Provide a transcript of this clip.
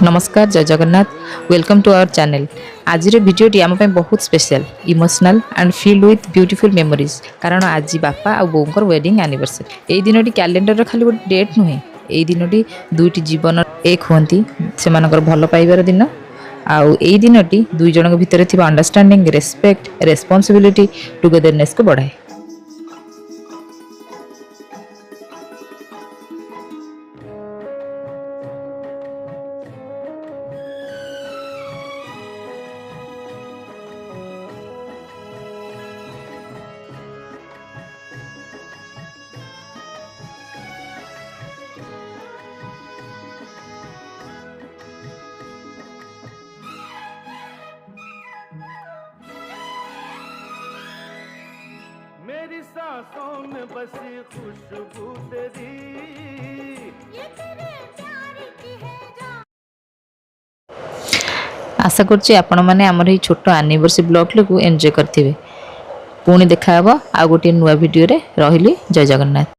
नमस्कार जय Jagannath welcome to our channel. आज भिडियोटी आम बहुत special emotional and filled with beautiful memories कारण आज बापा आ बोर वेडिंग एनिवर्सरी। यही दिन कैलेंडर खाली गोटे डेट नुहे, यही दिन दुईटी जीवन एक होती से भल पाइबार दिन। आउ यही दिन दुई जन भितर अंडरस्टैंडिंग रेस्पेक्ट रेस्पॉन्सिबिलिटी टुगेदरनेस को बढ़ाए। मेरी सांसों में बसी खुशबू तेरी, ये तेरे प्यार की है जान। आशा करछि आपण माने हमर ही छोटो एनिवर्सरी ब्लॉग को एंजॉय करथिबे। पुणी देखा हबो आ गोटे नुवा वीडियो रे। रहिली जय जगन्नाथ।